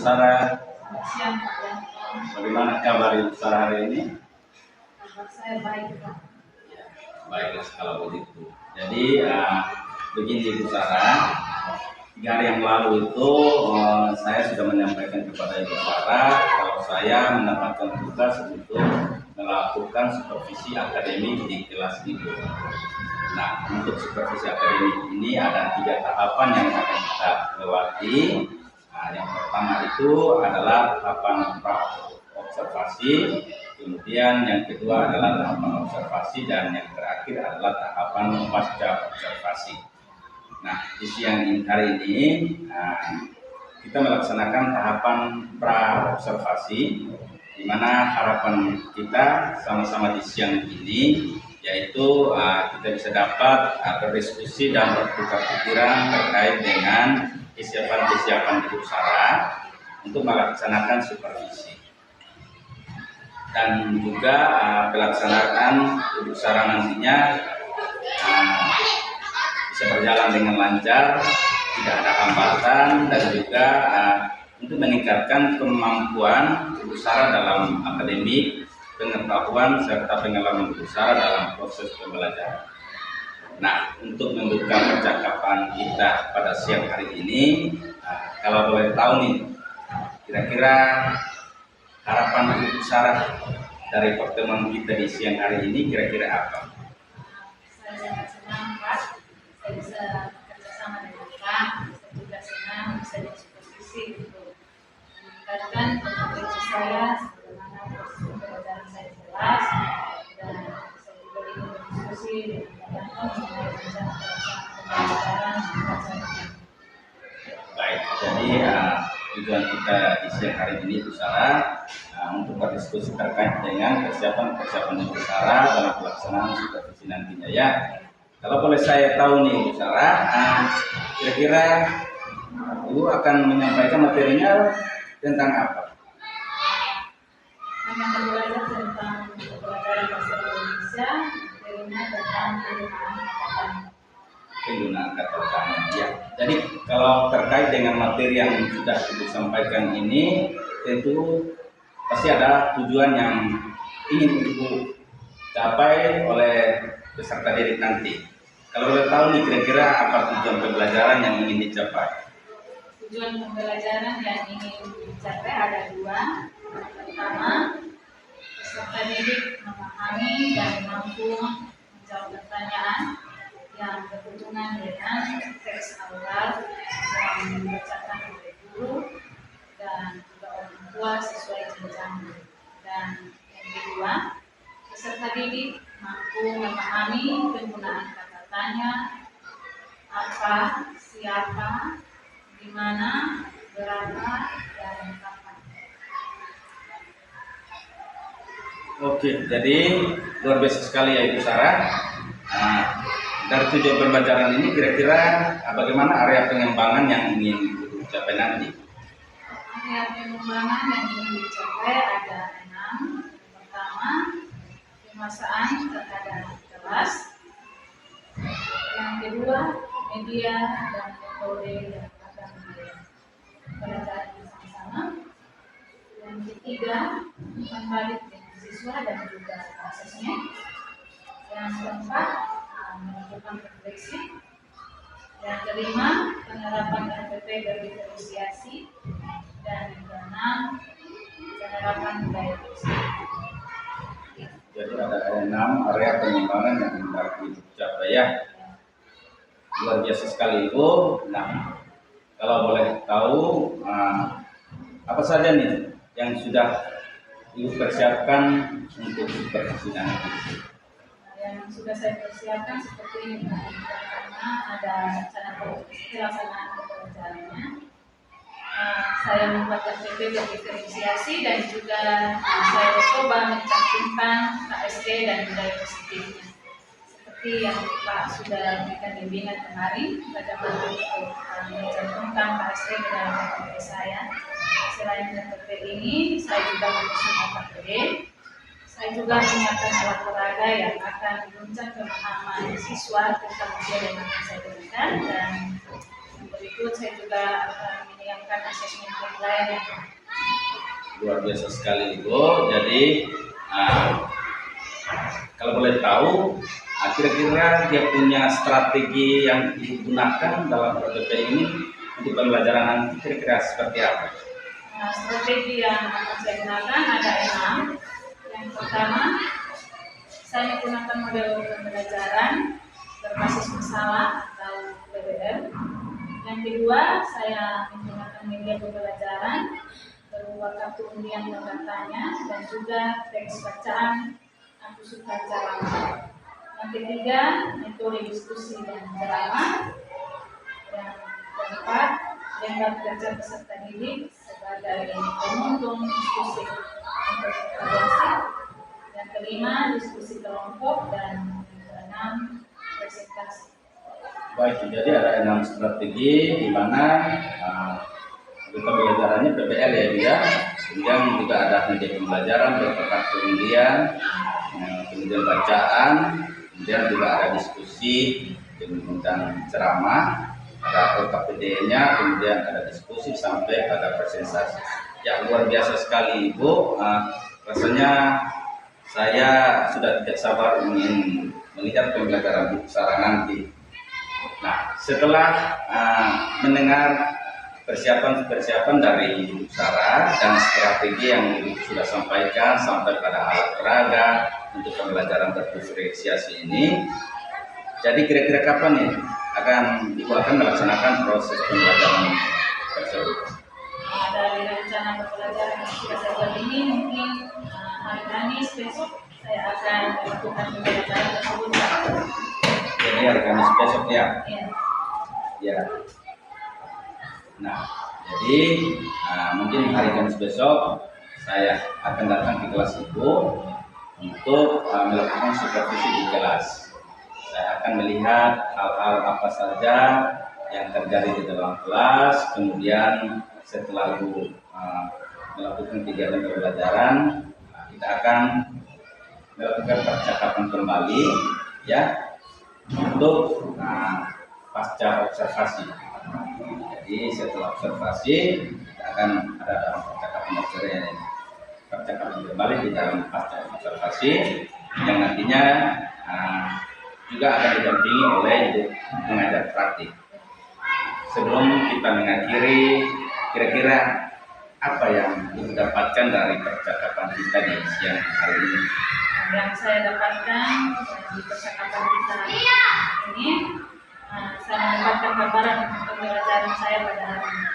Sarah. Selamat siang Pak Yanto. Bagaimana kabar Ibu Sarah hari ini? Kabar saya baik Pak. Ya, baiklah kalau begitu. Jadi begini Ibu Sarah, 3 hari yang lalu itu saya sudah menyampaikan kepada Ibu Sarah kalau saya mendapatkan tugas untuk melakukan supervisi akademik di kelas Ibu. Nah, untuk supervisi akademik ini ada 3 tahapan yang akan kita lewati. Nah, yang pertama itu adalah tahapan observasi, kemudian yang kedua adalah tahapan observasi, dan yang terakhir adalah tahapan pasca observasi. Nah, di siang hari ini kita melaksanakan tahapan pra observasi, di mana harapan kita sama-sama di siang ini yaitu kita bisa dapat berdiskusi dan bertukar pikiran terkait dengan kesiapan Ibu Sarah untuk melaksanakan supervisi, dan juga pelaksanaan Ibu Sarah nantinya bisa berjalan dengan lancar, tidak ada hambatan, dan juga untuk meningkatkan kemampuan Ibu Sarah dalam akademik, pengetahuan serta pengalaman Ibu Sarah dalam proses pembelajaran. Nah, untuk membuka percakapan kita pada siang hari ini, kalau boleh tahu nih, kira-kira harapan Ibu Sarah dari pertemuan kita di siang hari ini kira-kira apa? Saya sangat senang Pak, saya bisa bekerjasama dengan Pak. Saya juga senang bisa diskusi untuk meningkatkan kompetensi saya, bagaimana proses pembelajaran saya jelas, dan saya juga ingin berdiskusi dengan Pak Yanto mengenai rencana pembelajaran saya. Baik, jadi tujuan kita di siang hari ini Ibu Sarah untuk berdiskusi terkait dengan persiapan Ibu Sarah dalam pelaksanaan supervisi nantinya ya. Kalau boleh saya tahu nih Ibu Sarah, kira-kira Ibu akan menyampaikan materinya tentang apa? Kami akan belajar tentang pembelajaran bahasa Indonesia, materinya tentang Penggunaan kata tanya. Ya. Jadi kalau terkait dengan materi yang sudah Ibu sampaikan ini, tentu pasti ada tujuan yang ingin Ibu capai oleh peserta didik nanti. Kalau boleh tahu nih, kira-kira apa tujuan pembelajaran yang ingin dicapai? Tujuan pembelajaran yang ingin dicapai ada 2. Pertama, peserta didik memahami dan mampu menjawab pertanyaan yang berhubungan dengan teks awal yang dibacakan oleh guru dan juga orang tua sesuai jenjangnya. Dan yang kedua, peserta didik mampu memahami penggunaan kata tanya, apa, siapa, di mana, berapa, dan kapan. Oke, jadi luar biasa sekali ya Ibu Sarah. Dari tujuan pembelajaran ini kira-kira bagaimana area pengembangan yang ingin Ibu capai nanti? Area pengembangan yang ingin dicapai ada 6. Pertama, penguasaan terhadap kelas. Yang kedua, media dan metode yang akan dipelajari bersama-sama. Yang ketiga, umpan balik dengan siswa dan juga prosesnya. Yang keempat, melakukan refleksi. Yang kelima, penerapan RPP berdiferensiasi. Dan yang keenam, penerapan budaya bersih. Jadi ada 6 area pengembangan yang harus dicapai ya. Luar biasa sekali Ibu. Nah, kalau boleh tahu apa saja nih yang sudah Ibu persiapkan untuk supervisi nanti? Yang sudah saya persiapkan seperti ini, karena ada rencana pelaksanaan pembelajarannya. Saya membuat RPP berdiferensiasi dan juga saya coba mencantumkan KSD dan budaya positifnya. Seperti yang Pak sudah berikan bimbingan kemarin, bagaimana untuk mencantumkan KSD di dalam RPP saya. Selain RPP ini, saya juga menyusun KPD. Saya juga menyiapkan alat peraga yang akan menunjang pemahaman siswa tentang ujian yang akan saya berikan dan memberikan berikut saya juga akan menyiapkan asesmen penilaian. Luar biasa sekali Ibu. Jadi kalau boleh tahu, kira-kira dia punya strategi yang digunakan dalam PPP ini untuk pembelajaran nanti kira-kira seperti apa? Nah, strategi yang akan saya gunakan ada 6. Yang pertama, saya menggunakan model pembelajaran berbasis masalah atau PBL. Yang kedua, saya menggunakan media pembelajaran berupa kartu undian dan katanya dan juga teks bacaan aku suka ceramah. Yang ketiga, metode diskusi dan ceramah. Yang keempat, lembar kerja peserta didik sebagai penuntun diskusi untuk evaluasi. Yang kelima, diskusi kelompok, dan yang keenam, presentasi. Baik, jadi ada 6 strategi di mana pembelajarannya PBL ya dia. Kemudian juga ada media pembelajaran berupa kartu undian, kemudian bacaan, kemudian juga ada diskusi, kemudian ceramah, ada LKPD-nya, kemudian ada diskusi sampai pada presentasi. Ya, luar biasa sekali Ibu. Rasanya saya sudah tidak sabar ingin melihat pembelajaran Ibu Sarah nanti. Nah, setelah mendengar persiapan dari Ibu Sarah dan strategi yang Ibu sudah sampaikan sampai pada alat peraga untuk pembelajaran terdiferensiasi ini, jadi kira-kira kapan nih Ibu akan melaksanakan proses pembelajaran tersebut? Dari rencana pembelajaran yang sudah saya buat ini, mungkin hari Kamis besok saya akan melakukan pembelajaran tersebut. Jadi hari Kamis besok ya? Ya. Ya. Nah, jadi mungkin hari Kamis besok saya akan datang ke kelas Ibu untuk melakukan supervisi di kelas. Saya akan melihat hal-hal apa saja yang terjadi di dalam kelas, kemudian setelah Ibu melakukan kegiatan pembelajaran, kita akan melakukan percakapan kembali ya untuk pasca observasi. Jadi setelah observasi kita akan ada percakapan kembali di dalam pasca observasi yang nantinya juga akan didampingi oleh Ibu pengajar praktik. Sebelum kita mengakhiri, kira-kira apa yang Ibu dapatkan dari percakapan kita di siang hari ini? Yang saya dapatkan di percakapan kita ini, saya mendapatkan gambaran pembelajaran saya pada hari ini.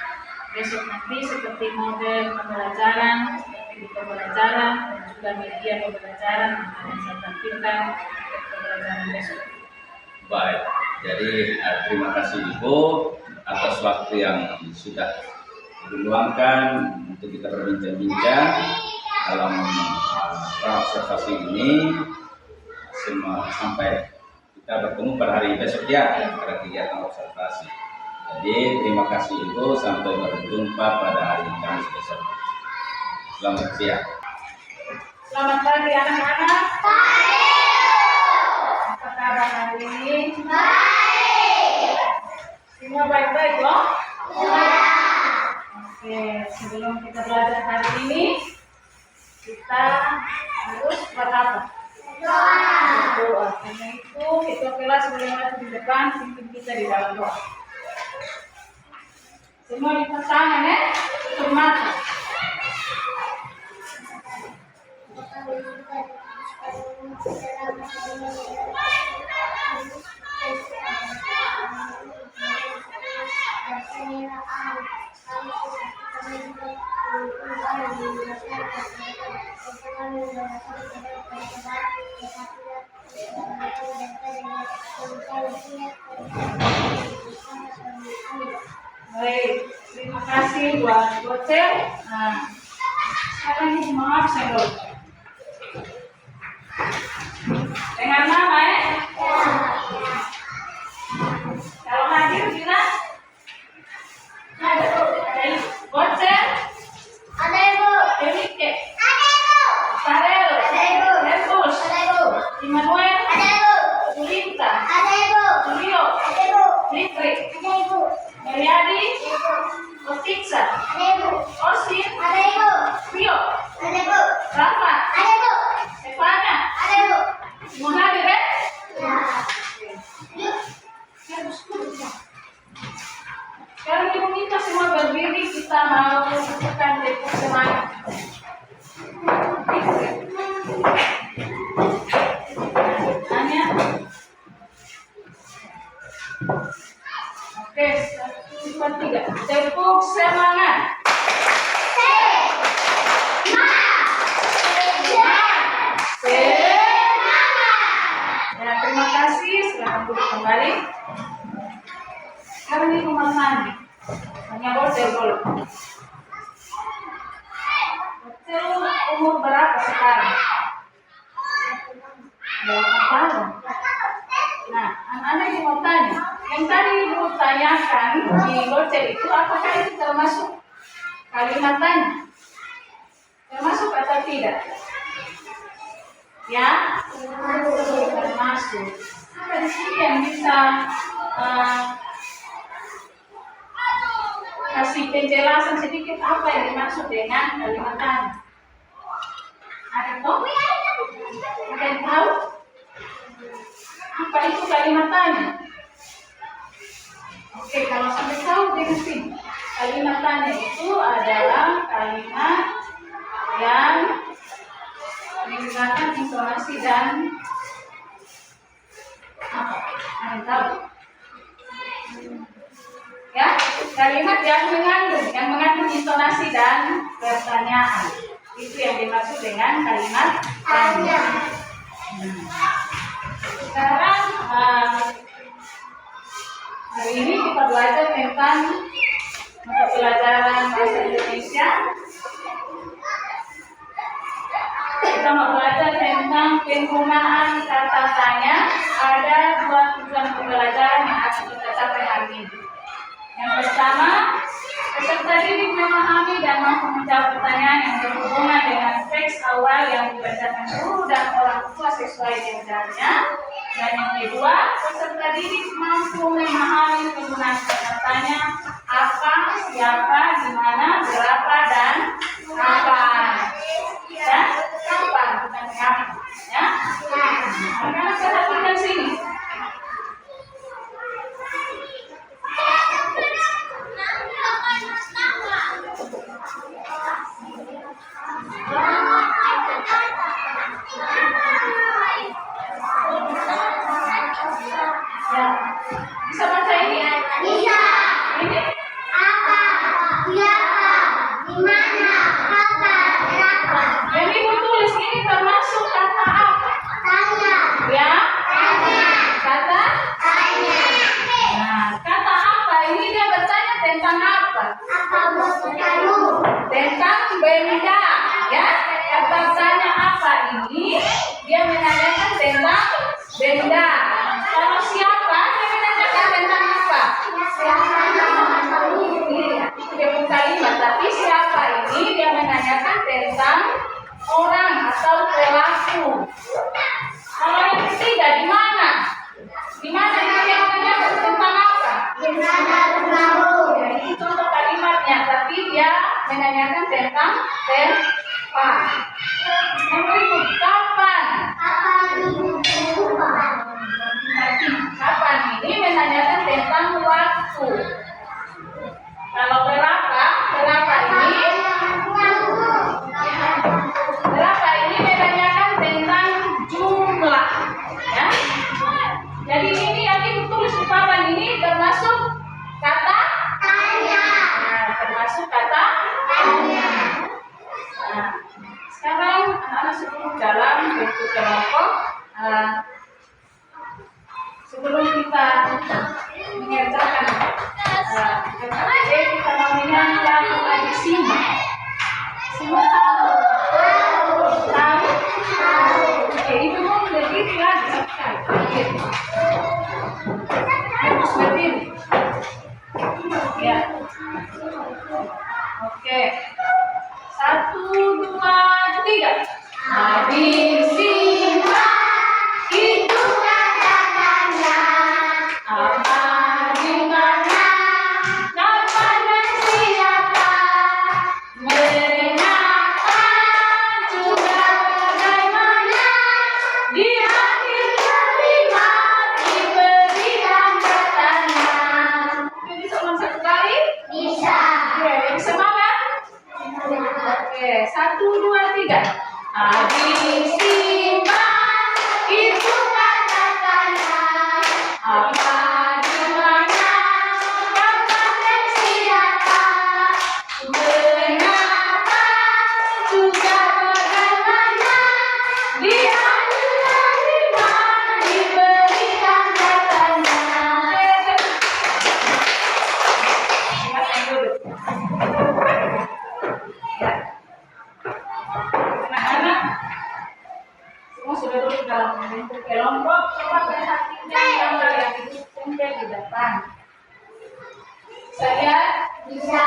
Besok nanti seperti model pembelajaran, strategi pembelajaran, dan juga media pembelajaran yang saya tampilkan untuk pembelajaran besok. Baik, jadi terima kasih Ibu atas waktu yang sudah diluangkan untuk kita berbincang-bincang dalam observasi ini. Sampai kita bertemu pada hari besok ya pada kegiatan observasi. Jadi terima kasih Ibu, sampai berjumpa pada hari Kamis besok. Selamat siang. Selamat pagi anak-anak. Apa kabar hari ini? Semua baik-baik loh? Oke, sebelum kita belajar hari ini, kita harus buat apa? Doa. Karena itu ketua kelas boleh maju di depan, pimpin kita di dalam doa. Semua lipat tangan ya, tutup mata. Baik, terima kasih buat Bocel. Nah, sekarang ini maaf saya dulu. Dengan nama ya? Kalau hadir bilang ada Bocel. Ada Ibu. Enrique. Ada Ibu. Farel. Ada Ibu. Rebus. Ada Ibu. Immanuel. Ada Ibu. Julinta. Ada Ibu. Julio. Ada Ibu. Fitri. Ada Ibu. Meliadi. menemani. Hanya Borsel boleh. Borsel umur berapa sekarang? 8 tahun. Nah, anak-anak mau tanya, yang tadi Ibu tanyakan di Borsel itu apakah itu termasuk kalimat tanya? Termasuk atau tidak? Ya, termasuk. Apa di sini yang bisa kasih penjelasan sedikit apa yang dimaksud dengan kalimat tanya? Ada tahu? Ada yang tahu? Apa itu kalimat tanya? Oke, kalau sampai tahu dengan sini. Kalimat tanya itu adalah kalimat yang menggunakan intonasi dan apa? Ada yang tahu? Ya, kalimat yang mengandung intonasi dan pertanyaan. Itu yang dimaksud dengan kalimat tanya. Sekarang hari ini kita belajar tentang mata pelajaran bahasa Indonesia. Kita mau belajar tentang penggunaan kata tanya. Ada 2 tujuan pembelajaran yang akan kita capai hari ini. Yang pertama, peserta didik memahami dan mampu menjawab pertanyaan yang berhubungan dengan teks awal yang dibacakan guru dan orang tua sesuai jenjangnya. Dan yang kedua, peserta didik mampu memahami penggunaan kata tanya apa, siapa, di mana, berapa, dan kapan. Ya, kapan, bukan kapan. Ya, anak-anak perhatikan sini. Ya, bisa baca ini? Bisa. Ini? Apa? Siapa? Di mana? Kapan? Berapa? Yang Ibu tulis ini termasuk kata apa? Tanya. Ya? Tanya. Kata? Tanya. Nah, kata apa? Ini dia bertanya tentang apa? Apa maksud kamu? Tentang benda. Ya? Kata tanya apa ini? Dia menanyakan tentang benda. Kalau siapa, dia menanyakan tentang apa? Siapa nama kamu? Iya, itu dia bukan kalimat, tapi siapa ini dia menanyakan tentang orang atau pelaku. Kalau yang ketiga, di mana? Di mana ini dia menanyakan tentang apa? Di mana rumahmu? Ya, ini contoh kalimatnya, tapi dia menanyakan tentang tempat. Yang berikut, kapan? Apa ibu lupa? Kapan ini menanyakan tentang waktu. Kalau berapa ini? Berapa ini menanyakan tentang jumlah, ya. Jadi ini yang Ibu tulis di papan ini termasuk kata Tanya. nah, termasuk kata Tanya. Nah, sekarang anak-anak sebelum dalam bentuk kelompok, sebelum kita mengerjakan KKP, kita mau menyanyikan lagu Sima. Sima tahu? Tahu? Oke, Ibu mau berdiri lagi sekali. Harus berdiri. Ya. Oke. 1, 2, 3. Habis Sima itu Kata tanya. apa, di mana, kapan dan siapa, mengapa, juga bagaimana, di akhir kalimat diberikan katanya. Oke, bisa ulang 1 kali? Bisa. Oke, yang semangat. Oke, 1, 2, 3. Habis Sima itu kata tanya. Apa, di mana, kapan dan siapa, mengapa, juga bagaimana, di akhir kalimat diberikan katanya. sudah duduk dalam bentuk kelompok, coba perhatikan gambar yang ditempel di depan. Saya Bisa.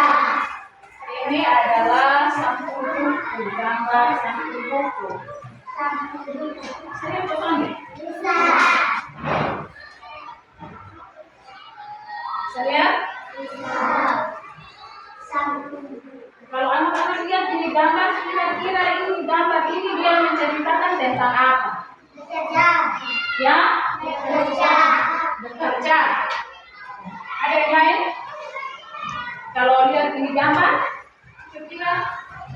ini adalah sampul buku, gambar sampul buku. Saya coba nih. Bisa. Saya Bisa. Satu. kalau anak-anak lihat ini gambar, kira-kira ini gambar ini dia menceritakan tentang apa? Bekerja. Ya, Bekerja. bekerja. Ada yang lain? Kalau lihat ini gambar, kira-kira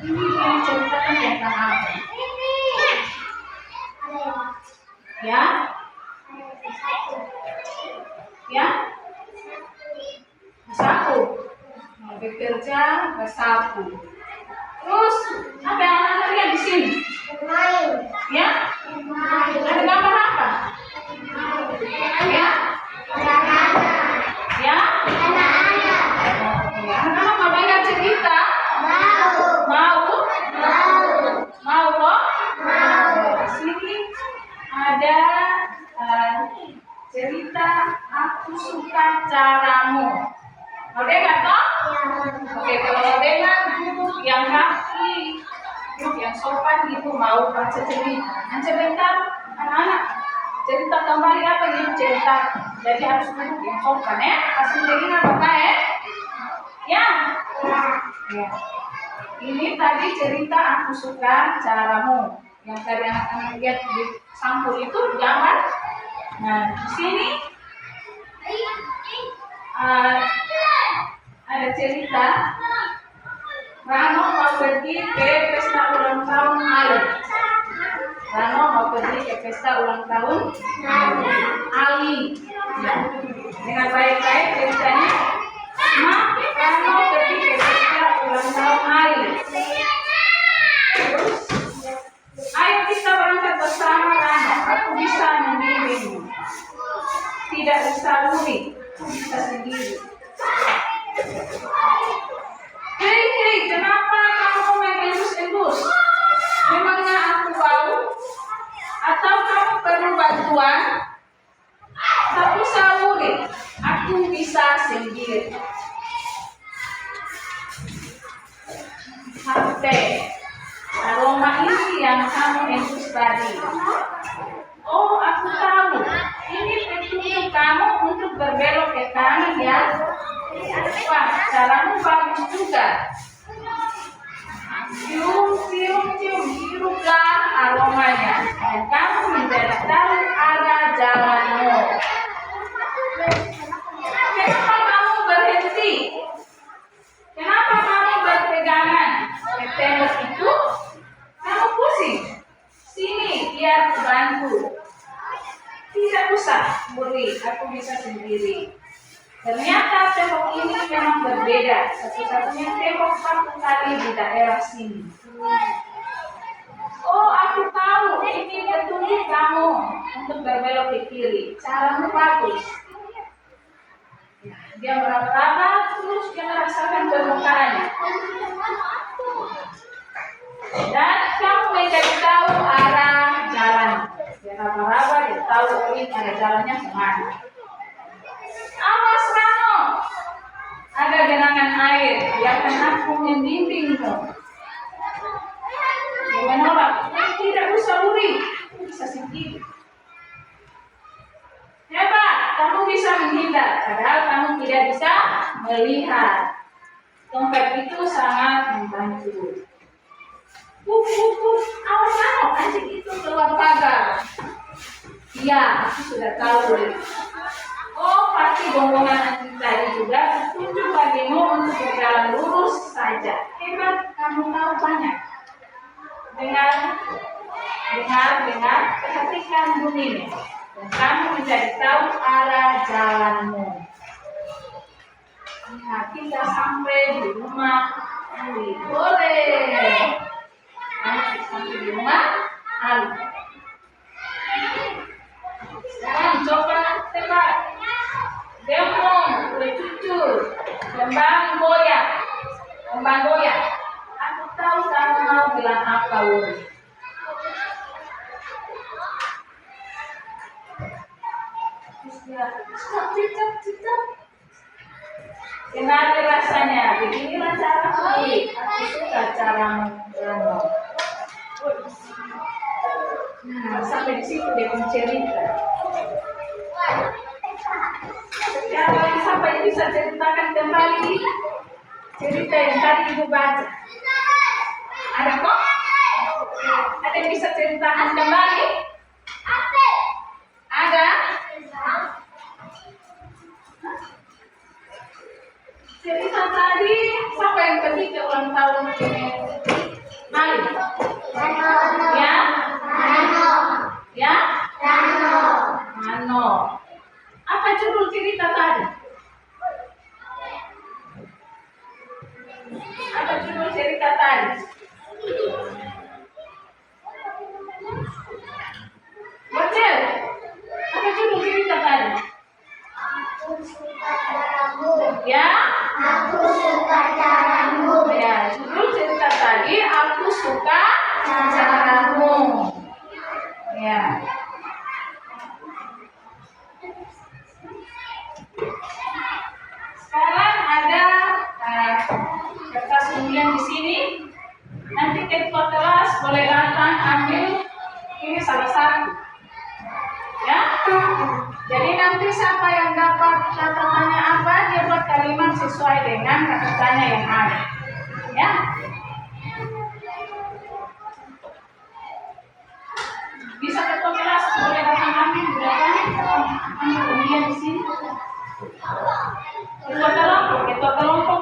ini dia menceritakan tentang apa? Ya, ya, bersapu. Bekerja, bersapu. Terus apa yang anak lihat di sini? Main. Ya, Main. ada gambar apa? Ya, Anak-anak. ya. Anak-anak. Anak-anak mau dengar cerita? Mau. Mau? Mau. Mau kok? Mau. Di sini ada cerita aku suka caramu. Mau dengar toh? Oke, kalau mau dengar duduk yang rapi, duduk yang sopan gitu, mau baca cerita. Dan sebentar, anak-anak, cerita kembali apa ini cerita. Jadi harus duduk yang sopan ya. Kasih dengar apa ya? Ya. Ya. Ini tadi cerita aku suka caramu. Yang tadi anak-anak lihat di sampul itu gambar. Nah, di sini ada cerita Rano mau pergi ke pesta ulang tahun Ali. Rano mau pergi ke pesta ulang tahun Ali. Ya. Dengan baik-baik ceritanya. Rano pergi ke pesta ulang tahun Ali. Terus, ayo kita berangkat bersama Rano. Aku bisa membimbingmu. Tidak bisa luri, bisa sendiri. Hei, kenapa kamu mengendus-endus? Memangnya aku bau? Atau kamu perlu bantuan? Tak usah luri, aku bisa sendiri. Sampai aroma ini yang kamu endus tadi. Oh, aku tahu. Ini petunjuk kamu untuk berbelok ke kanan ya. Wah, caramu bagus juga. Cium, cium, cium, hiruplah aromanya. Dan kamu menjadi tahu arah jalanmu. Kenapa kamu berhenti? Kenapa kamu berpegangan ke tembok itu? Kamu pusing. Sini, biar aku bantu. Tidak usah, Buri, aku bisa sendiri. Ternyata tembok ini memang berbeda. Satu-satunya tembok satu kali di daerah sini. Oh, aku tahu. Ini petunjuk kamu untuk berbelok ke kiri. Caramu bagus. Dia meraba-raba, terus dia merasakan permukaannya. Dan kamu menjadi tahu arah jalan. Dia raba-raba, dia tahu ini ada jalannya kemana. Awas Rano, ada genangan air, biarkan aku membimbingmu. Dia menolak, tidak usah luri, aku bisa sendiri. Hebat, kamu bisa menghindar, padahal kamu tidak bisa melihat. Tongkat itu sangat membantu. Awas Rano, anjing itu keluar pagar. Iya, aku sudah tahu. Oh, pasti gonggongan anjing tadi juga tunjuk bagimu untuk berjalan lurus saja. Hebat, kamu tahu banyak. Dengar, perhatikan bunyinya. Dan kamu menjadi tahu arah jalanmu. Nah, kita sampai di rumah Ali. Boleh. Kamu sampai di rumah Ali. Sekarang coba tebak. Demong, kue cucur, kembang goyang. Aku tahu kamu mau bilang apa, Wuri. Ya, cicap. Gimana rasanya? Beginilah cara aku suka cara merendam. Nah, sampai di situ dia mencerita. Sekarang sampai bisa ceritakan kembali cerita yang tadi ibu baca. Ada kok? Ada yang bisa ceritakan kembali? Ada? Cerita tadi siapa yang ketiga ulang tahun ini? Mali. Ya? Ya? Mano. Apa judul cerita tadi? Apa judul cerita tadi? Bocil. Apa judul cerita tadi? Ya? Ya, judul cerita tadi aku suka caramu. Ya. Sekarang ada kertas undian di sini. Nanti ketua kelas boleh datang ambil ini salah satu. Ya. Jadi nanti siapa yang dapat catatannya apa, dia buat kalimat sesuai dengan catatannya yang ada. Ya. Bisa ketua kelas boleh datang ambil di belakang, ambil undian di sini. Ketua kelompok.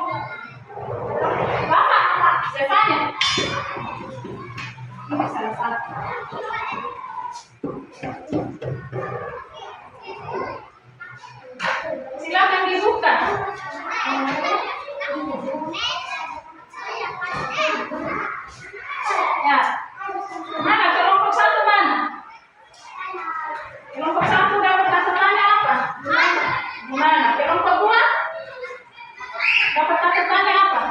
Bapak, saya tanya. Ini salah satu. Silakan dibuka. Ya. Mana kelompok satu mana? Kelompok satu dapat catatannya apa? Mana? Kelompok dua? Dapat catatannya apa?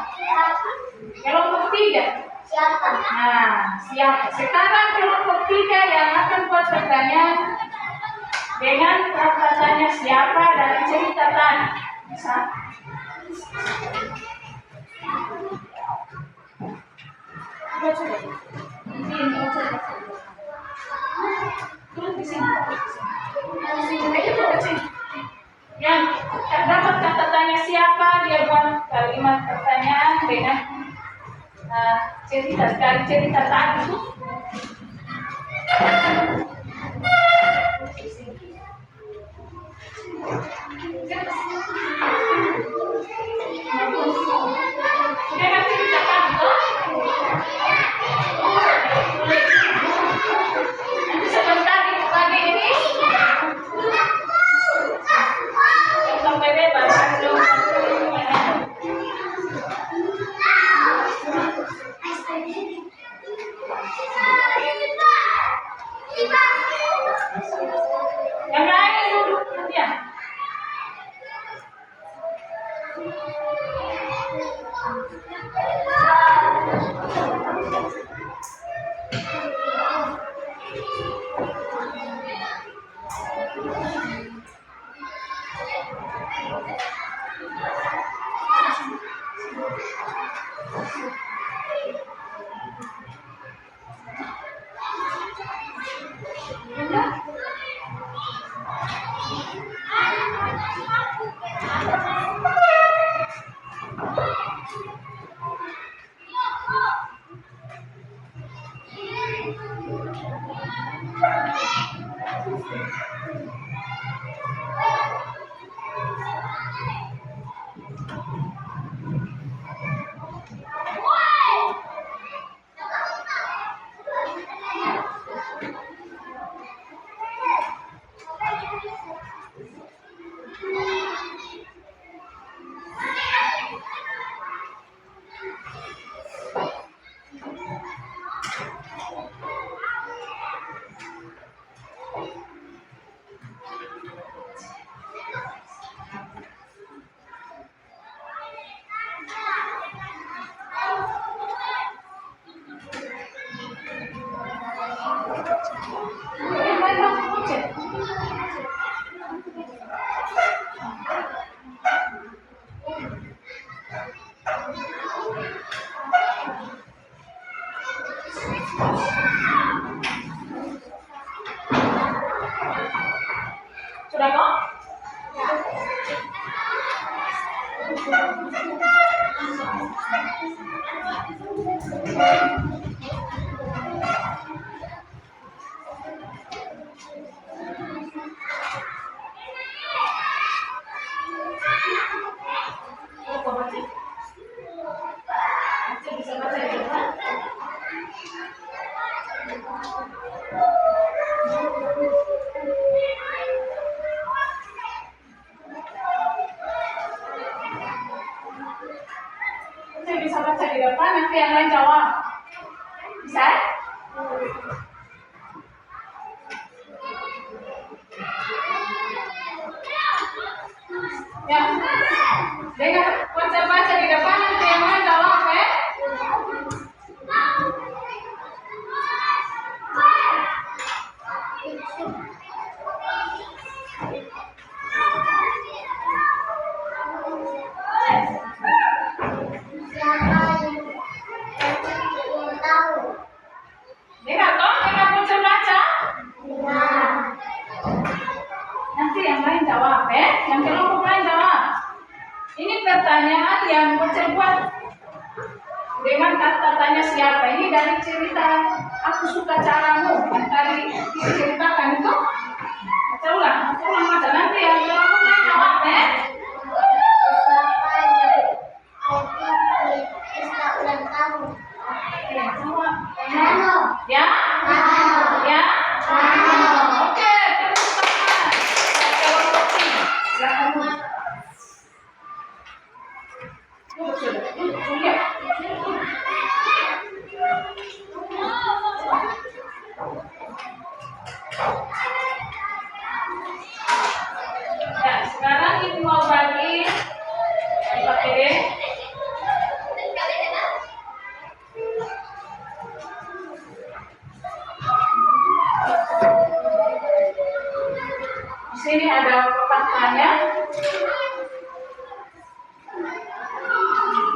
Kelompok tiga? Nah, siap. Sekarang kelompok tiga yang akan buat pertanyaan dengan catatannya siapa dari cerita tadi. Bisa? Terus di sini. Yang dapat catatannya siapa, dia buat kalimat pertanyaan dengan cerita dari cerita tadi. Sudah cerita tadi tuh. Nanti sebentar pagi ini sampai bebas. Yang lain duduk ya. Sudah kok? Bisa baca ya, Pak? Saya bisa baca di depan, nanti yang lain jawab. Bisa? Ya. Dengar, baca di depan, nanti yang lain jawab, ya. Dengar toh, dengar baca baca. Nanti yang lain jawab, ya. Yang kelompok lain jawab. Ini pertanyaan yang Bocel buat dengan kata tanya siapa. Ini dari cerita Aku Suka Caramu yang tadi diceritakan itu. Baca ulang baca. Nanti yang kelompok lain jawab, ya. Ya? Ya? Oke, terus tangan. Silakan. Duduk, lihat. Ya, sekarang Ibu mau bagi pakai deh. Di sini ada pertanyaan.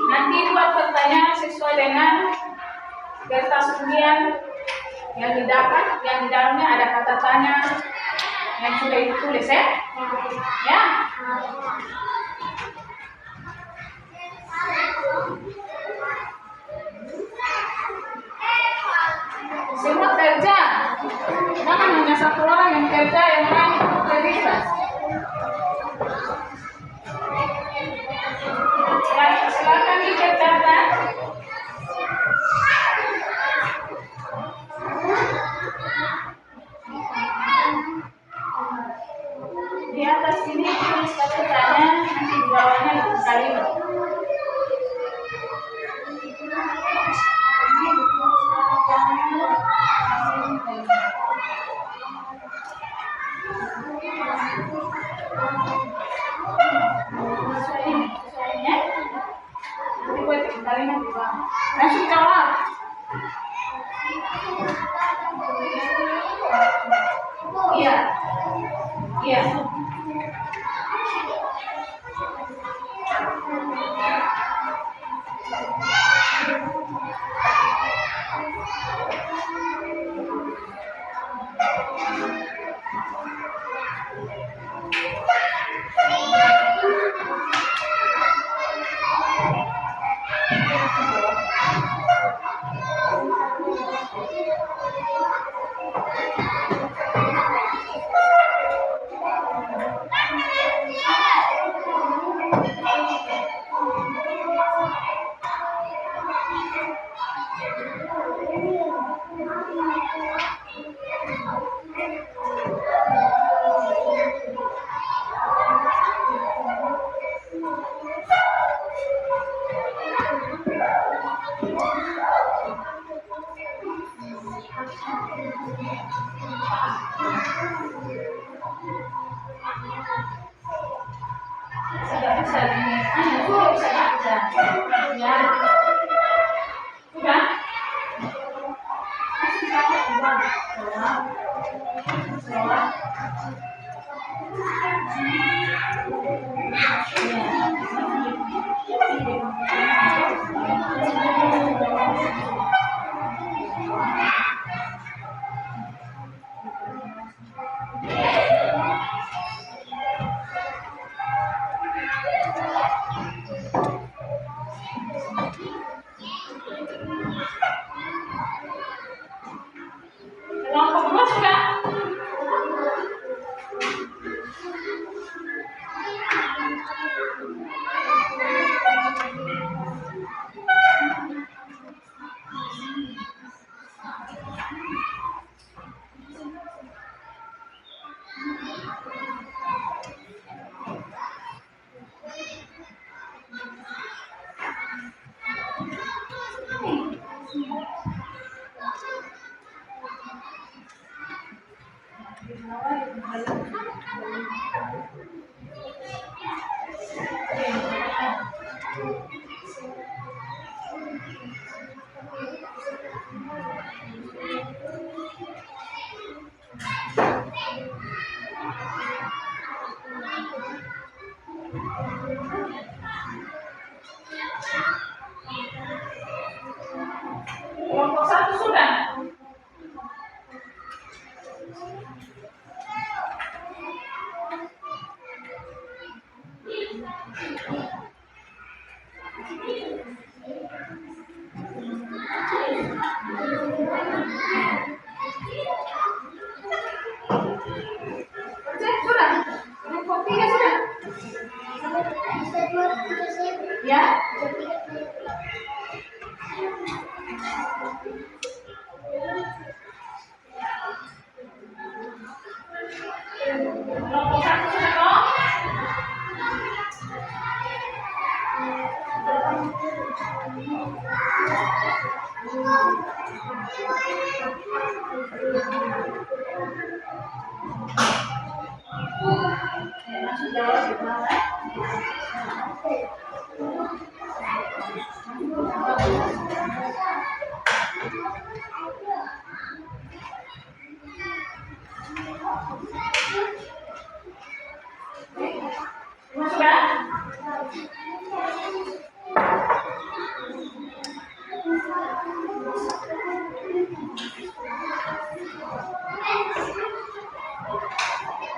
Nanti buat pertanyaan sesuai dengan kertas undian yang didapat, yang di dalamnya ada kata tanya yang sudah ditulis, ya. Ya. Semua kerja. Jangan hanya satu orang yang kerja, yang lain ikut terlibat. Ya, silakan dikerjakan. Di atas ini tulis kata tanya, nanti di bawahnya itu kalimat. Kalimat di bawah. Langsung jawab. Iya. Iya. Sudah bisa ini. Sudah bisa baca. Ya. Sudah. Masih jawab. Jawab. Kelompok satu sudah. Sudah. Kelompok tiga sudah. Ya. Kelompok satu sudah toh? Langsung jawab di bawah. Semua sudah?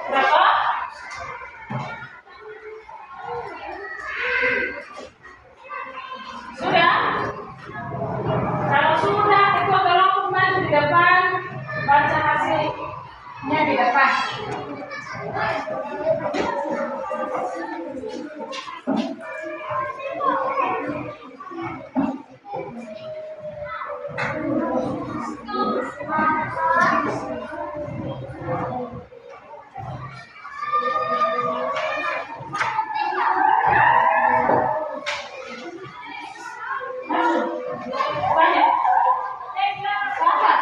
Berapa? Sudah? Kalau sudah, ketua kelompok maju di depan, baca hasilnya di depan. Banyak. Sabar.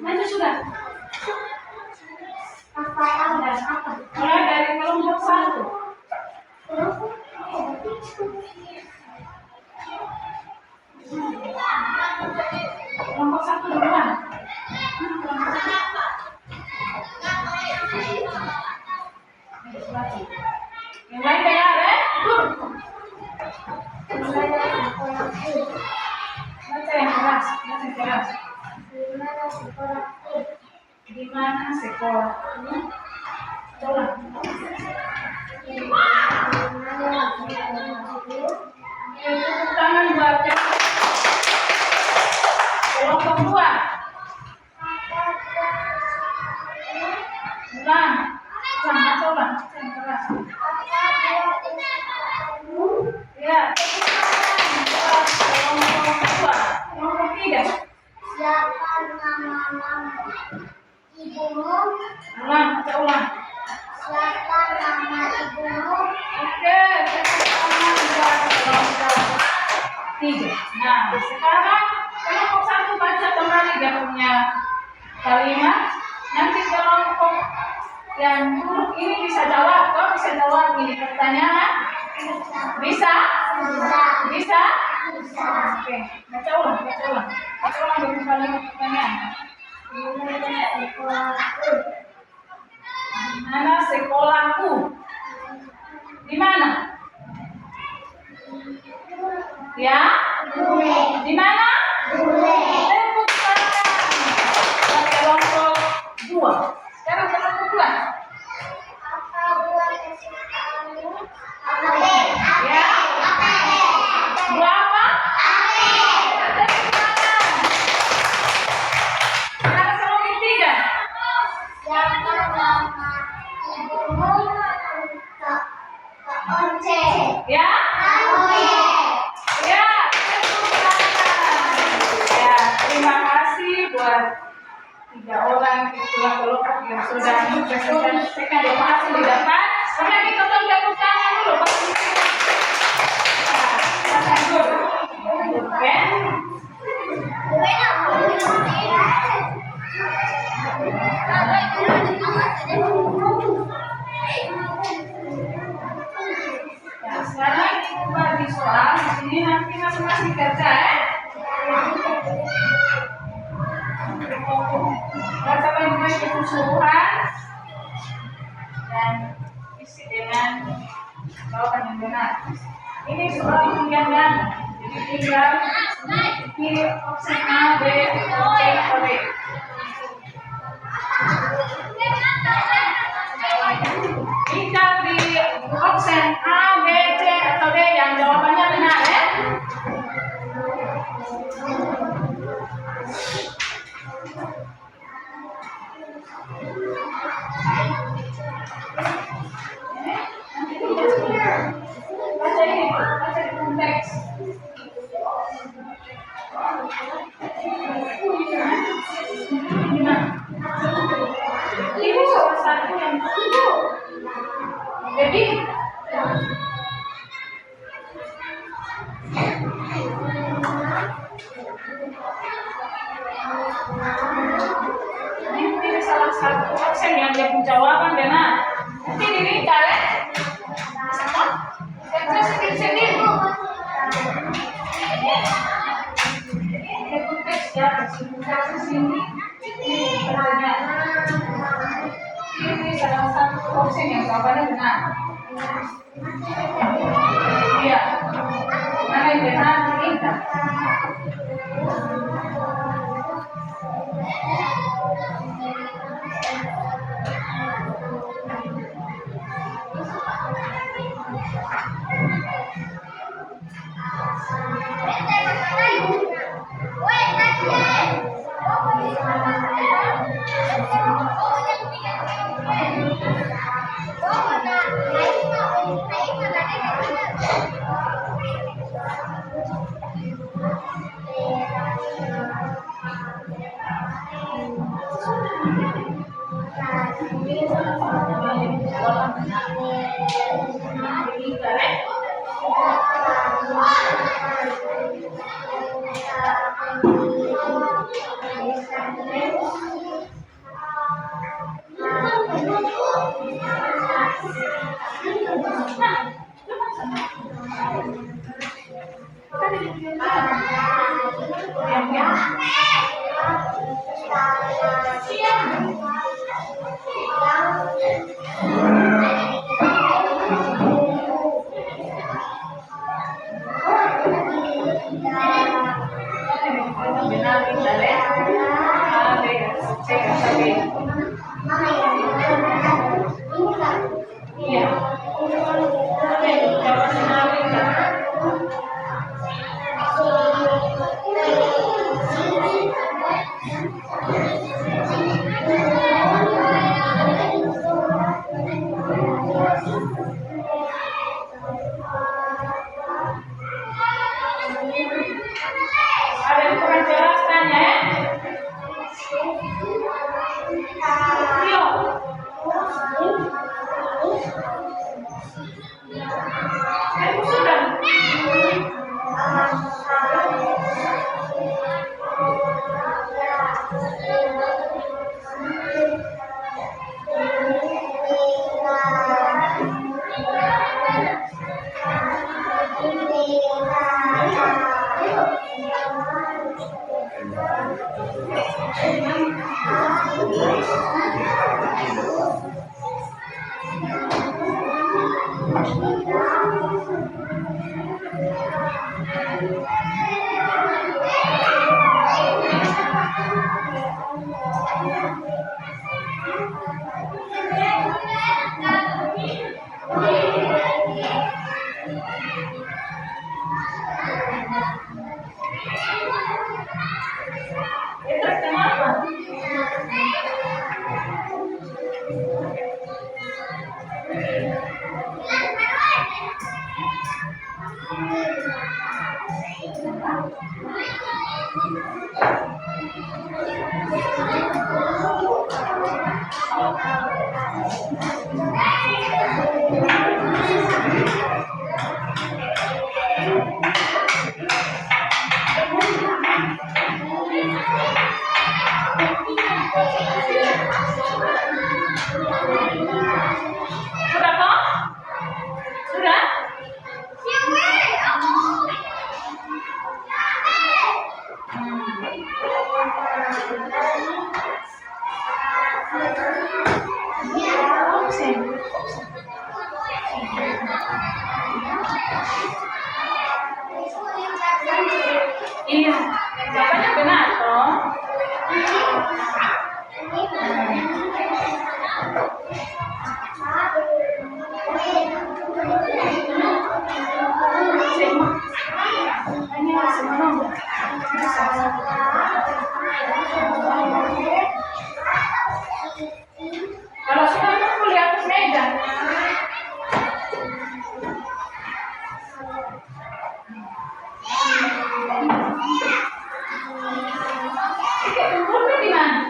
Maju sudah. Mulai dari kelompok satu. Kelompok satu duluan. Yang lain dengar ya? Baca yang keras, baca yang keras. Di mana sekolahku? Coba. Tepuk tangan buat kelompok dua. Ulang. Baca ulang. Yang keras. Ya. Buat kelompok dua. Kelompok tiga. Siapa nama ibumu? Ulang. Baca ulang. Siapa nama ibumu? Oke, tepuk tangan buat kelompok tiga. Nah, sekarang kelompok satu baca kembali dia punya kalimat. Nanti kelompok yang duduk ini bisa jawab. Kau bisa jawab ini pertanyaan? Bisa? Bisa? Oke, baca ulang, baca ulang. Baca ulang dengan kalimat pertanyaan. Di mana sekolahku? Di mana? Ya? Di mana? Tepuk tangan. Buat kelompok dua. Sekarang kelompok dua. Ya? Dua apa? Tepuk tangan. Sekarang kelompok tiga. Setelah kelopak yang sudah dipresentasikan di atas di depan, sekarang kita tepuk tangan dulu. Oke. Ya, sekarang kita di soal di sini nanti masing-masing kerja ya. Bacakan juga keseluruhan dan isi dengan jawaban yang benar. Ini soal pilihan, jadi tinggal pilih opsi A, B, C atau D. Jika di opsi A, B, C atau D yang jawabannya benar ya. Baca ini, baca di konteks. Ini salah satu yang jadi ini salah satu opsi yang dia punya jawaban benar. Nanti diri kalian sama saya sedih. Ini konteks ya, sini ini salah satu opsi yang jawabannya benar. Iya, mana yang benar kita. Ada yang kurang jelas tanya ya? Yo. Sudah. Itu kenapa? Sudah toh? Sudah? Iya, jawabannya benar toh. Kalau sudah kumpul di atas meja. Oke, kumpulnya di mana?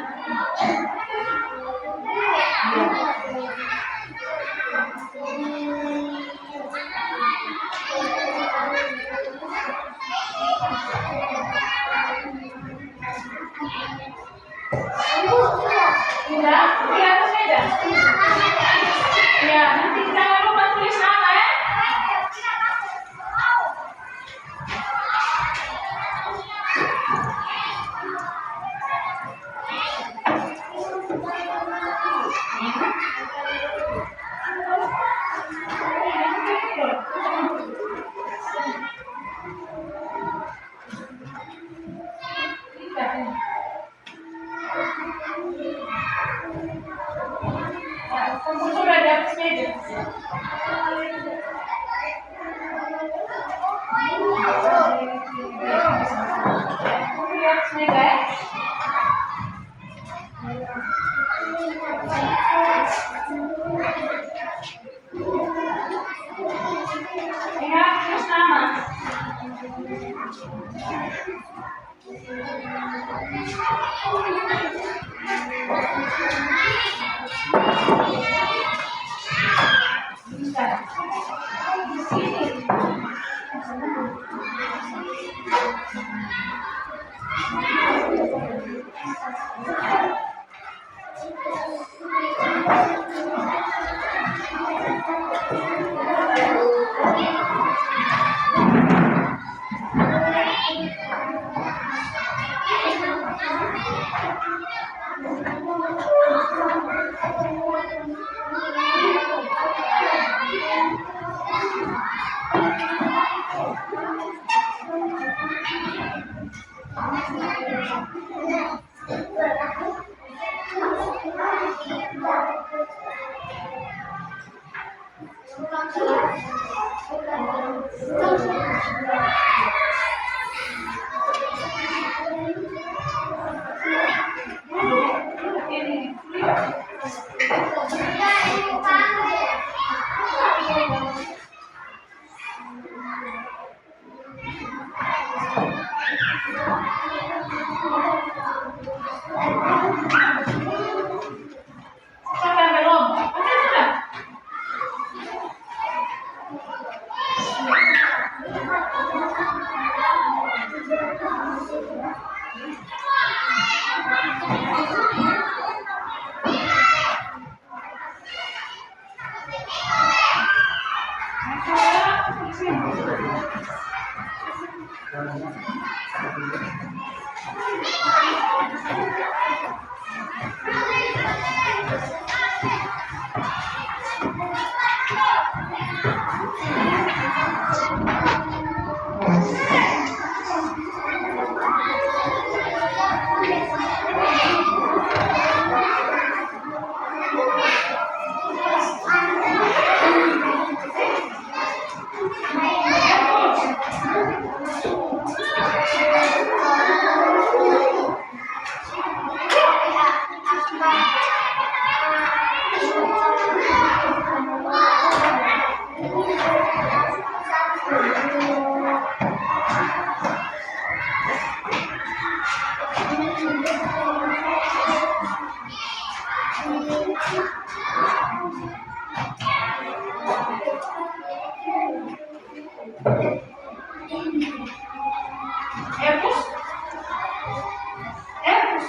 Sudah, di atas meja. Ya, nanti jangan lupa tulis nama ya. Kumpul sudah di atas meja. Kumpul di atas meja ya. Ingat tulis nama. Sudah belum? Oke, sudah. Erus. Erus.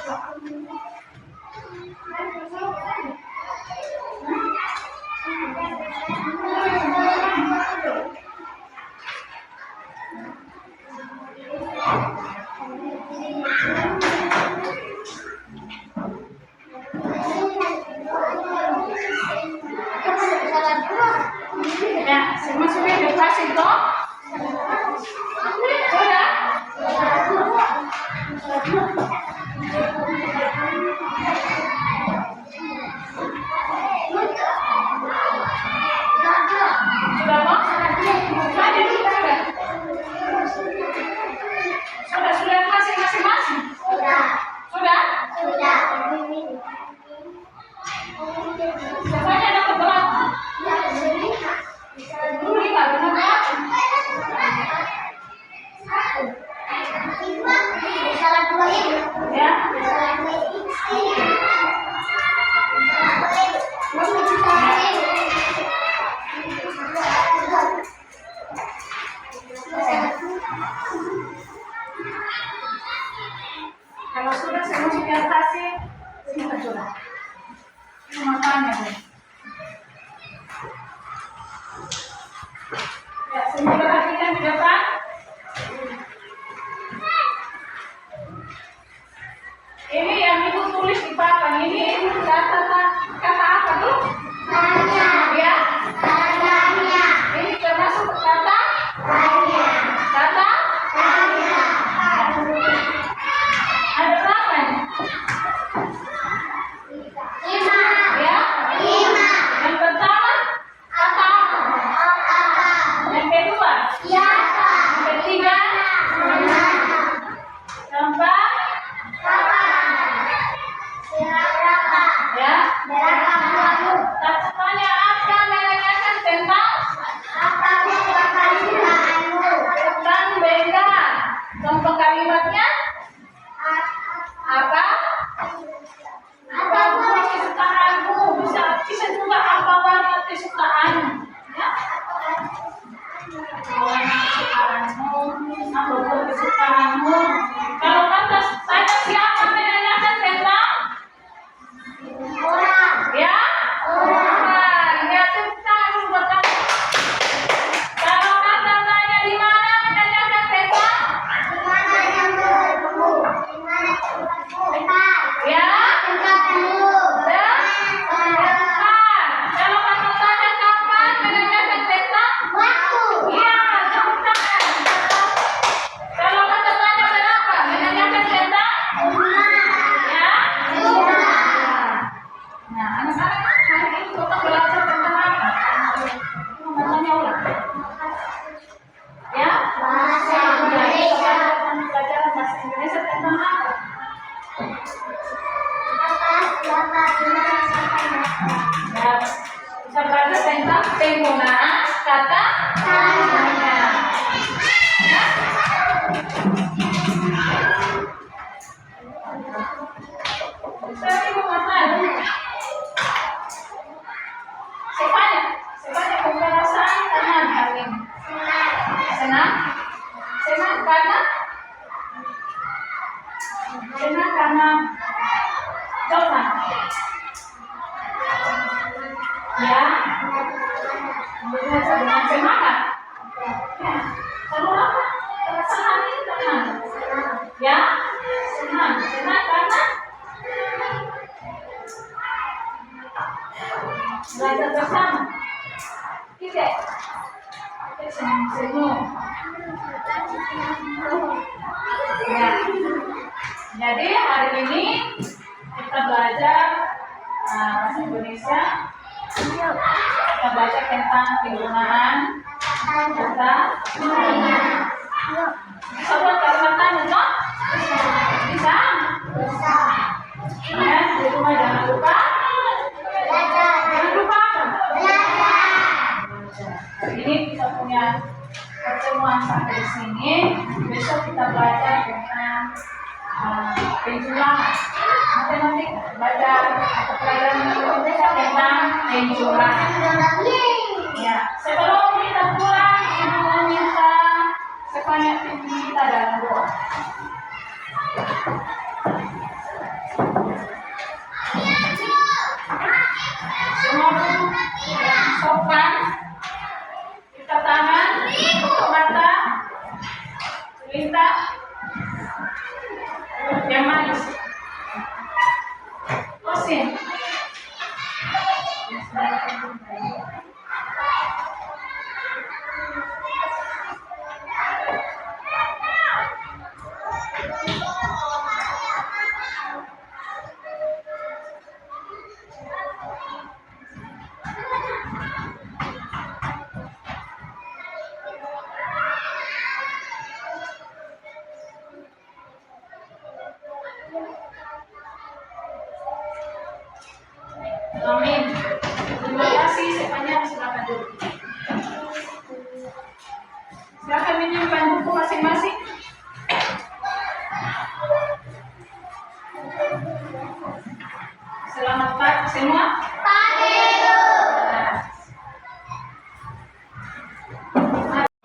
Ya, semua sudah dikasih toh? Sudah? Sudah toh? Sudah kasih masing-masing? Sudah? Semuanya dapat berapa? Dulu 5, benar nggak? Ya. Kalau sudah semua sudah kasih, silakan coba. Ini makanya nih. Ya, semua perhatikan di depan. Ini yang ibu tulis di papan ini kata apa tuh? Ya. Ini termasuk kata? Kata? Ada berapa nih? 5. Ya? 5. Yang pertama kata apa? Yang kedua? Siapa? Yang ketiga? Keempat? Ya? Tanya apa menanyakan tentang benda. Contoh kalimatnya apa? Apa warna kesukaanmu? Bisa juga apa warna kesukaanmu? Ya? Warna kesukaanmu, apa warna kesukaanmu? Kalau kata saya siapa menanyakan tentang? Ya? Ya, tentang berkata. Kalau kata tanya di mana menanyakan tentang? Ya? Dan? Kalau kata tanya kapan menanyakan tentang? Ya, tentang. Kalau kata tanya berapa menanyakan tentang? Ya? Nah, anak-anak hari ini coba belajar tentang apa? Tanya ulang. Ya? Bahasa Indonesia. Pelajaran bahasa Indonesia tentang apa? Ya, bisa belajar tentang penggunaan kata tanya. Ya? Saya mau tanya. Sebanyak pembahasan tenang hari ini. Senang? Senang karena jawaban. Ya, belajar dengan semangat. Ya, kalau apa? Perasaan ini tenang. Ya, senang karena belajar bersama. Tidak. Senyum. Ya. Jadi hari ini kita belajar bahasa Indonesia. Kita belajar tentang penggunaan kata tanya. Bisa buat kalimat tanya, toh? Bisa? Ya, di rumah jangan lupa. Jangan lupa apa? Hari ini kita punya pertemuan sampai di sini. Besok kita belajar tentang penjumlahan. Nanti belajar atau pelajaran Indonesia tentang penjumlahan. Ya, sebelum kita pulang, ibu meminta sebanyak kita dalam doa. semua?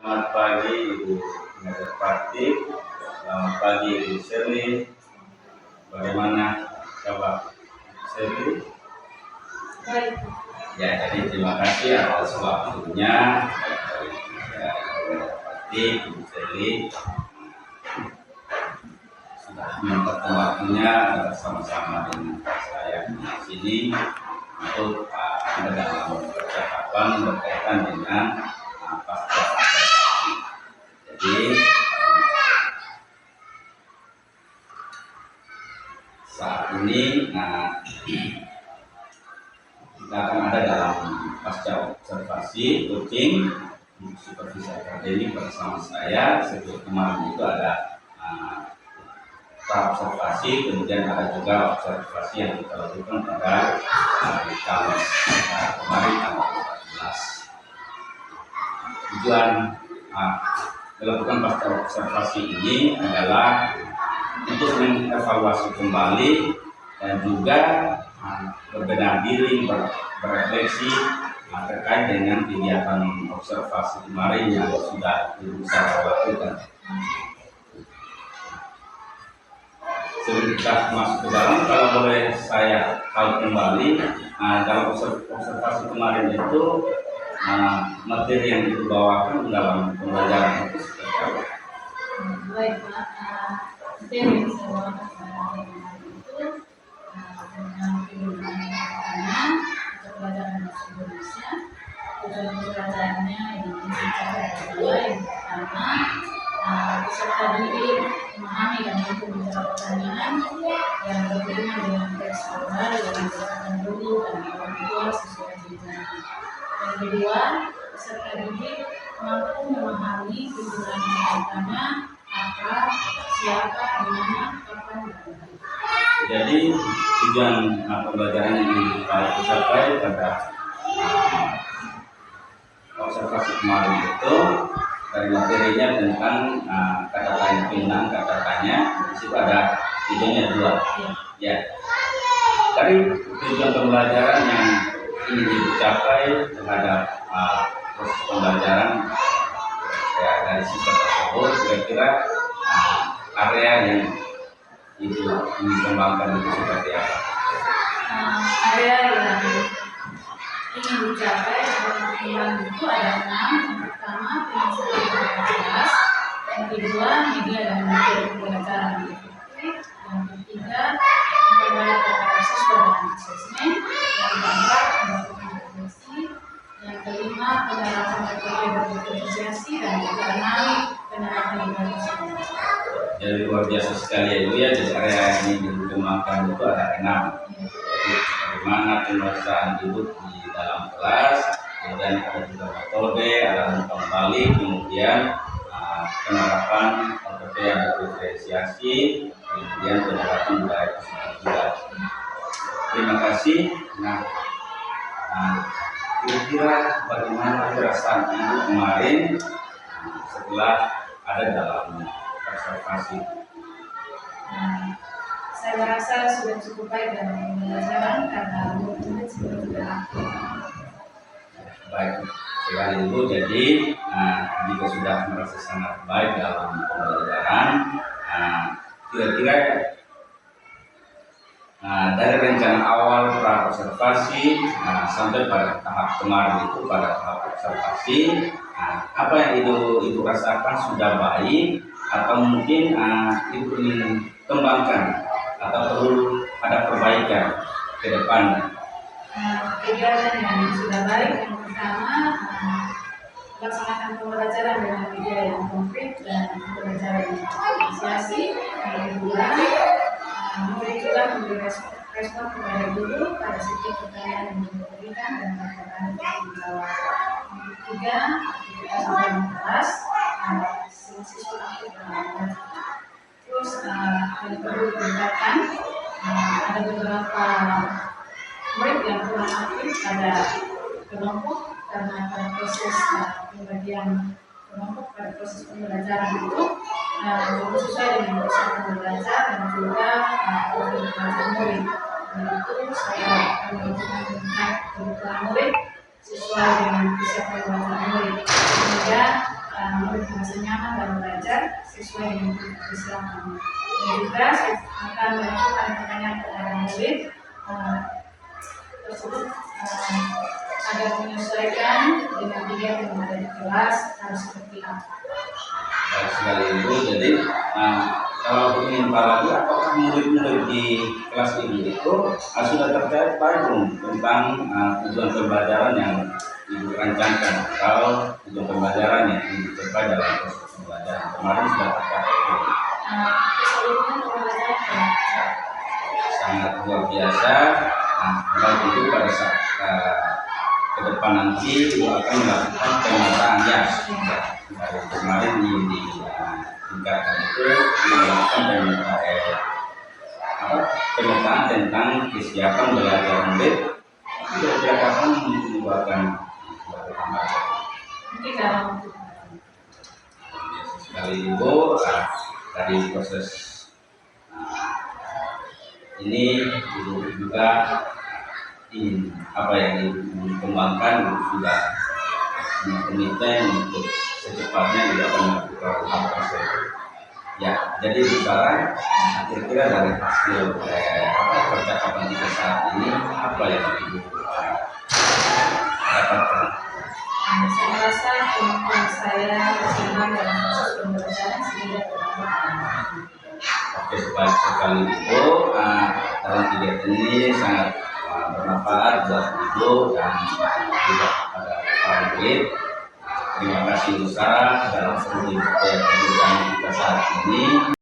Selamat pagi Ibu Pengajar Praktik, selamat pagi Ibu Shirley. Bagaimana kabar Shirley? Baik. Ya, jadi terima kasih atas waktunya dari Pengajar Praktik Ibu Shirley. Sudah menyempatkan waktunya bersama-sama dengan saya di sini untuk ada dalam percakapan berkaitan dengan pasca observasi. Jadi saat ini kita akan ada dalam pasca observasi coaching supervisi akademik bersama saya. Seperti kemarin itu ada observasi, kemudian ada juga observasi yang kita lakukan pada hari Kamis kemarin tanggal 14. Tujuan melakukan pasca observasi ini adalah untuk mengevaluasi kembali dan juga berbenah diri, berefleksi terkait dengan kegiatan observasi kemarin yang sudah saya lakukan. Sebelum kita masuk ke dalam, kalau boleh saya tahu kembali dalam observasi kemarin itu materi yang dibawakan dalam pembelajaran itu seperti apa? Baik, Pak. Materi yang saya bawakan pada itu tentang kehidupan pertanian atau pelajaran bahasa Indonesia. Tujuan pembelajarannya yang dicapai adalah yang pertama, peserta didik memahami dan mampu bicara pertanian yang berhubungan dengan stakeholder yang menggunakan guru dan orang tua sesuai jenjang. Yang kedua, peserta didik mampu memahami kegunaan pertama, apa, siapa, di mana, kapan, dan bagaimana. Jadi tujuan pembelajaran yang dicapai pada observasi kemarin itu dari materinya tentang kata tanya pinang, kata tanya. Di situ ada tujuannya dua. Ya. Dari tujuan pembelajaran yang ingin dicapai terhadap proses pembelajaran dari siswa tersebut, kira-kira area yang itu dikembangkan itu seperti apa? Area yang ingin dicapai dalam perkembangan itu ada 6. Yang pertama, penyelesaian kelas. Yang kedua, media dan materi pembelajaran yang efektif. Yang ketiga, memperbaiki proses dan asesmen. Yang keempat, melakukan refleksi. Yang kelima, penerapan metode berdifferensiasi. Dan yang keenam, penerapan evaluasi. Jadi luar biasa sekali ya Ibu ya. Jadi area yang ingin dikembangkan itu ada 6. Jadi bagaimana penyelesaian hidup di dalam kelas, kemudian ada juga metode, ada umpan balik, kemudian penerapan metode yang berdifferensiasi, kemudian penerapan budaya juga. Terima kasih. Kira-kira bagaimana perasaan Ibu kemarin setelah ada dalam observasi? Saya merasa sudah cukup baik dalam pembelajaran karena menit sebelum berakhir. Baik sekali Ibu. Jadi jika sudah merasa sangat baik dalam pembelajaran, kira-kira dari rencana awal pra observasi sampai pada tahap kemarin itu pada tahap observasi, apa yang Ibu rasakan sudah baik atau mungkin Ibu ingin kembangkan atau perlu ada perbaikan ke depan? Kegiatan yang sudah baik, yang pertama melaksanakan pembelajaran dengan media yang konkret dan pembelajaran yang apresiasi. Yang kedua, murid juga memberi respon kepada guru pada setiap pertanyaan yang diberikan dan pertanyaan yang dijawab. Yang ketiga, aktivitas dalam kelas, siswa aktif dalam kelas. Terus yang perlu ditingkatkan, ada beberapa murid yang kurang aktif pada kelompok karena pada proses pembagian kelompok pada proses pembelajaran itu sesuai dengan proses belajar dan juga profil belajar murid. Untuk saya melakukan tentang kebutuhan murid sesuai dengan kesiapan bacaan murid sehingga murid merasa nyaman dalam belajar sesuai dengan kesiapan. Dan juga saya akan melakukan pertanyaan kepada murid tersebut agar menyesuaikan dengan kegiatan yang ada di kelas harus seperti apa. Baik sekali Ibu. Jadi kalau ingin tahu lagi apakah murid-murid di kelas ini itu sudah terkait belum tentang tujuan pembelajaran yang Ibu rancangkan atau tujuan pembelajaran yang dicapai dalam proses pembelajaran kemarin sudah tercapai belum? Keseluruhan pembelajaran Sangat luar biasa. Kalau itu pada saat ke depan nanti Ibu akan melakukan pemetaan ya. Dari kemarin di tingkatan itu melakukan pemetaan tentang kesiapan belajar murid. Kira-kira kapan Ibu akan melakukan mungkin dalam sekali Ibu dari proses ini Ibu juga ingin apa yang dikembangkan sudah komitmen untuk secepatnya juga akan melakukan hal tersebut. Ya, jadi Bu Sarah, kira-kira dari hasil percakapan kita saat ini apa yang Ibu dapatkan? saya rasa kemampuan saya berkembang dalam proses pembelajaran sehingga bermanfaat. Oke, baik sekali Ibu. Dalam kegiatan ini sangat bermanfaat buat Ibu dan juga pada para murid. Terima kasih Bu Sarah dalam perbincangan kita saat ini.